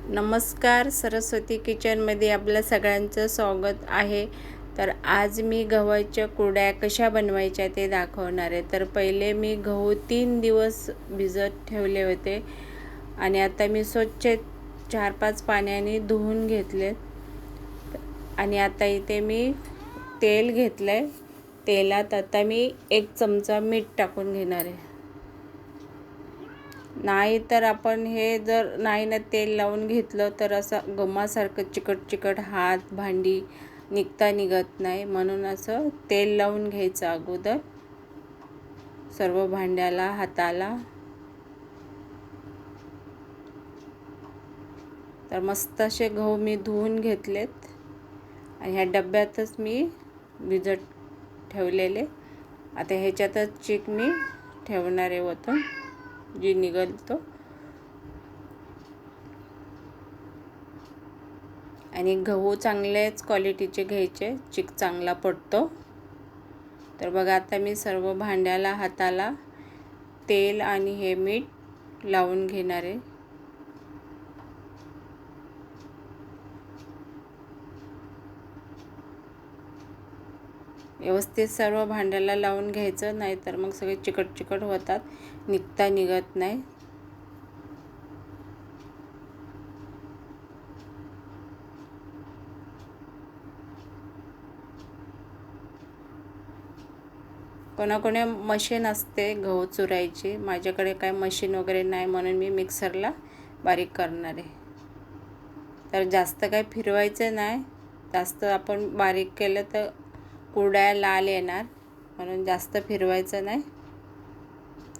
नमस्कार, सरस्वती किचनमध्ये आपल्या सगळ्यांचं स्वागत आहे. तर आज मी गव्हाच्या कुरड्या कशा बनवायच्या ते दाखवणार आहे. तर पहिले मी गहू 3 दिवस भिजत ठेवले होते आणि आता मी स्वच्छ 4-5 पाण्याने धुवून घेतले. आणि आता इथे मी तेल घेतलंय. तेलात आता मी 1 चमचा मीठ टाकून घेणार आहे. नाही तर आपण हे जर नाही ना तेल लावून घेतलं तर असं गमासारखं चिकट हात भांडी निघत नाही. म्हणून असं तेल लावून घ्यायचं अगोदर सर्व भांड्याला, हाताला. तर मस्त असे गहू मी धुवून घेतलेत आणि ह्या डब्यातच मी भिजत ठेवलेले. आता ह्याच्यातच चीक मी ठेवणार आहे वतून जी निघेल तो. आणि गहू चांगल्याच क्वालिटीचे घ्यायचे, चीक चांगला पडतो. तर बघा आता मी सर्व भांड्याला, हाताला तेल आणि हे मीठ लावून घेणार आहे. व्यवस्थित सर्व भांड्याला लावून घ्यायचं, नाहीतर मग सगळे चिकट होतात, निघत नाही. कोणाकोणी मशीन असते गहू चुरायची, माझ्याकडे काय मशीन वगैरे नाही म्हणून मी मिक्सरला बारीक करणार आहे. तर जास्त काय फिरवायचं नाही, जास्त आपण बारीक केलं तर कुरड्या लाल येणार, म्हणून जास्त फिरवायचं नाही.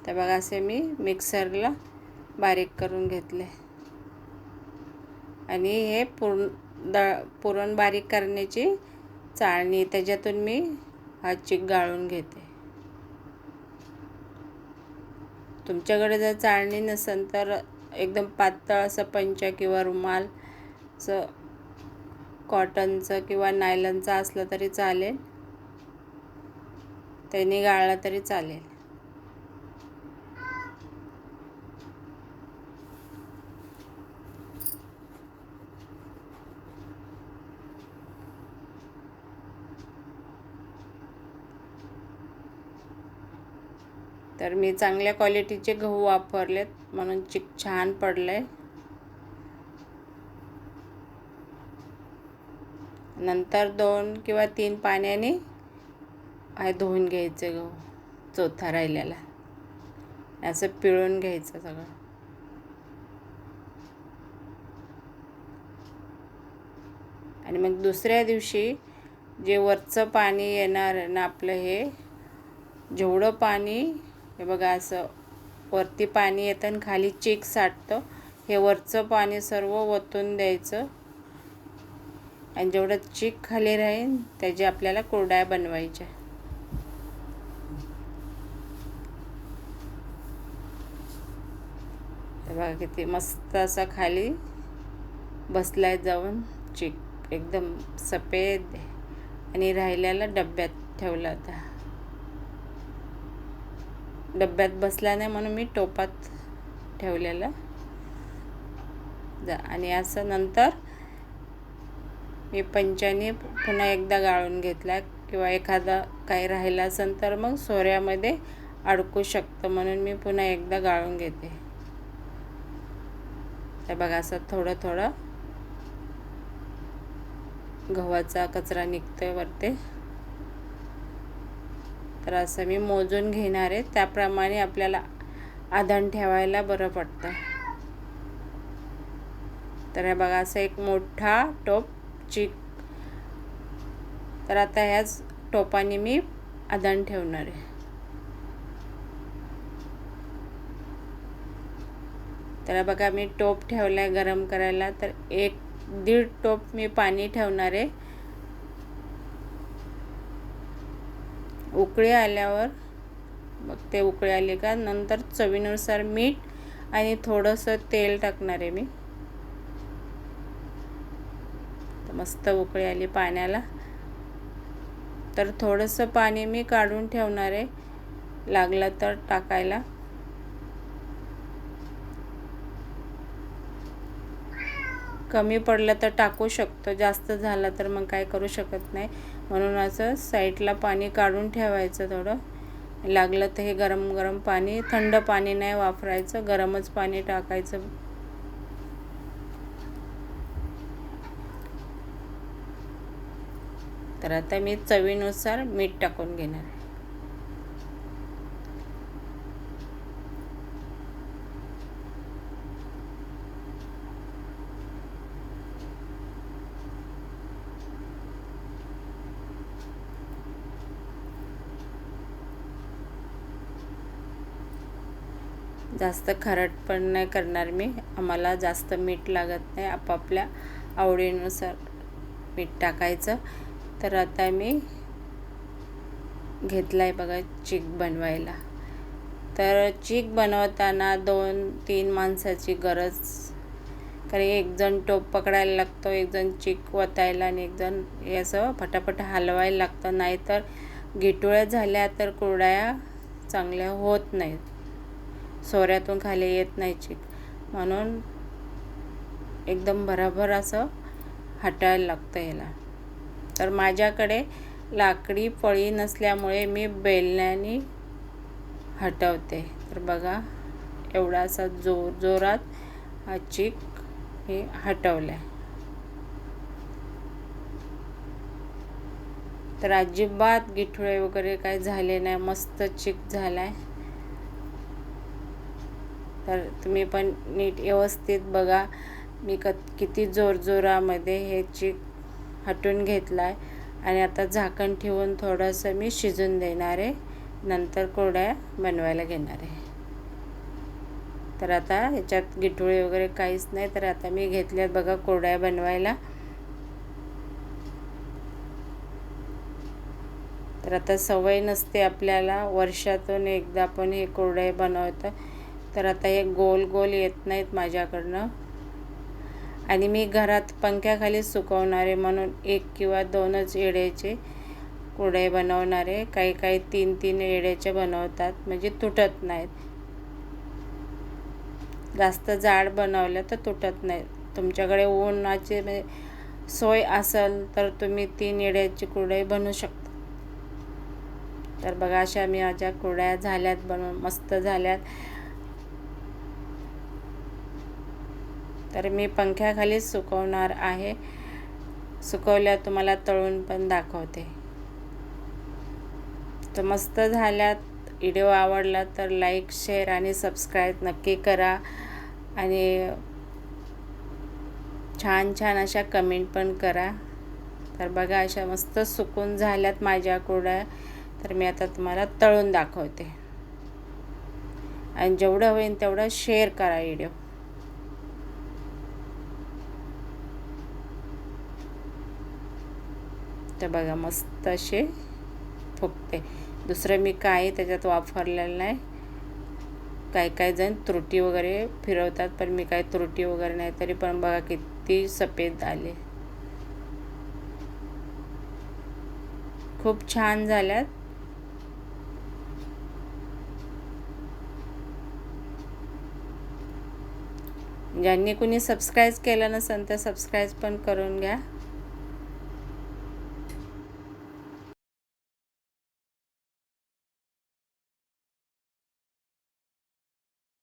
तर बघा असे मी मिक्सरला बारीक करून घेतले. आणि हे पुरण बारीक करण्याची चाळणी, त्याच्यातून मी हा चीक गाळून घेते. तुमच्याकडे जर चाळणी नसेल तर एकदम पातळ असं पंचा किंवा रुमालचं कॉटनचं किंवा नायलनचं असलं तरी चालेल, त्याने गाळला तरी चालेल. तर मी चांगल्या क्वालिटीचे गहू वापरलेत म्हणून चीक छान पडलंय. नंतर 2 किंवा 3 पाण्याने धुवून घ्यायचे गहू, चौथा राहिलेला असं पिळून घ्यायचं सगळं. आणि मग दुसऱ्या दिवशी जे वरचं पाणी येणार ना आपलं, हे जेवढं पाणी, हे बघा असं वरती पाणी येतं आणि खाली चीक साठतं, हे वरचं पाणी सर्व वतून द्यायचं. आणि जेवढं चीक खाली राहील त्याची आपल्याला कुरड्या बनवायच्या. बघा किती मस्त असा खाली बसलाय जाऊन चीक, एकदम सफेद. आणि राहिलेला डब्यात ठेवला होता. डब्यात बसला नाही म्हणून मी टोपात ठेवलेला. आणि असं नंतर मी पंचाने पुन्हा एकदा गाळून घेतला, किंवा एखादा काही राहिला असेल तर मग सोऱ्यामध्ये अडकू शकतं, म्हणून मी पुन्हा एकदा गाळून घेते. तर बघा असं थोडं गव्हाचा कचरा निघतोय वरते. तर असं मी मोजून घेणार आहे, त्याप्रमाणे आपल्याला आधान ठेवायला बरं पडतं. तर हे बघा असं एक मोठा टोप चीक. तर आता ह्याच टोपाने मी आधान ठेवणार आहे. तर बघा मी टोप ठेवलाय गरम करायला. तर 1-1.5 टोप मी पाणी ठेवणार आहे. उकळी आल्यावर, मग ते उकळी आली का नंतर चवीनुसार मीठ आणि थोडंसं तेल टाकणार आहे मी. तर मस्त उकळी आली पाण्याला. तर थोडंसं पाणी मी काढून ठेवणार आहे, लागलं तर टाकायला. कमी पडलं तर टाकू शकतो, जास्त झाला तर मग काय करू शकत नाही. म्हणून असं साईडला पाणी काढून ठेवायचं. थोडं लागलं तर हे गरम गरम पाणी, थंड पाणी नाही वापरायचं, गरमच पाणी टाकायचं. तर आता मी चवीनुसार मीठ टाकून घेणार आहे. जास्त खारट पण नाही करणार मी, आम्हाला जास्त मीठ लागत नाही, आपापल्या आवडीनुसार मीठ टाकायचं. तर आता मी घेतला आहे बघा चीक बनवायला. तर चीक बनवताना 2-3 माणसाची गरज, कारण एक जण टोप पकडायला लागतो, एक जण चीक वतायला आणि एक जण हे असं फटाफट हलवायला लागतं. नाहीतर गिटुळ्या झाल्या तर कुरडया चांगल्या होत नाहीत, सोऱ्यातून खाली येत नाही चीक. म्हणून एकदम भराभर असं हटायला लागतं याला. तर माझ्याकडे लाकडी पळी नसल्यामुळे मी बेलण्याने हटवते. तर बघा एवढा असा जोरात हा चीक हे हटवला आहे. तर अजिबात गिठुळे वगैरे काय झाले नाही, मस्त चीक झाला आहे. तर तुम्ही पण नीट व्यवस्थित बघा, मी किती जोरामध्ये हे चीक हटून घेतला आहे. आणि आता झाकण ठेवून थोडंसं मी शिजून देणार आहे, नंतर कुरडया बनवायला घेणार आहे. तर आता ह्याच्यात गिठुळे वगैरे काहीच नाही. तर आता मी घेतल्यात बघा कुरडया बनवायला. तर आता सवय नसते आपल्याला, वर्षातून एकदा आपण हे कुरडया बनवतो. तर आता हे गोल गोल येत नाहीत माझ्याकडनं, आणि मी घरात पंख्याखाली सुकवणार आहे, म्हणून 1 किंवा 2च एड्याचे कुरडया बनवणार आहे. काही 3-3 एड्याचे बनवतात, म्हणजे तुटत नाहीत. जास्त जाड बनवलं तर तुटत नाही. तुमच्याकडे उन्हाची म्हणजे सोय असेल तर तुम्ही 3 एड्याची कुरडई बनवू शकता. तर बघा अशा मी माझ्या कुरडया झाल्यात, बनवून मस्त झाल्यात. तर मी पंख्याखाली सुकवणार आहे, सुकवल्या तुम्हाला तळून पण दाखवते. तर मस्त झाल्यात. व्हिडिओ आवडला तर लाईक, शेअर आणि सबस्क्राईब नक्की करा, आणि छान छान अशा कमेंट पण करा. तर बघा अशा मस्त सुकून झाल्यात माझ्या कुरडया. तर मी आता तुम्हाला तळून दाखवते, आणि जेवढं होईल तेवढं शेअर करा व्हिडिओ. तर बघा मस्त असे फुगते. दुसरं मी काही त्याच्यात वापरलेलं नाही. काही जण त्रुटी वगैरे फिरवतात, पण मी काही त्रुटी वगैरे नाही. तरी पण बघा किती सफेद आले, खूप छान झाल्यात. ज्यांनी कुणी सबस्क्राईब केलं नसेल तर सबस्क्राईब पण करून घ्या.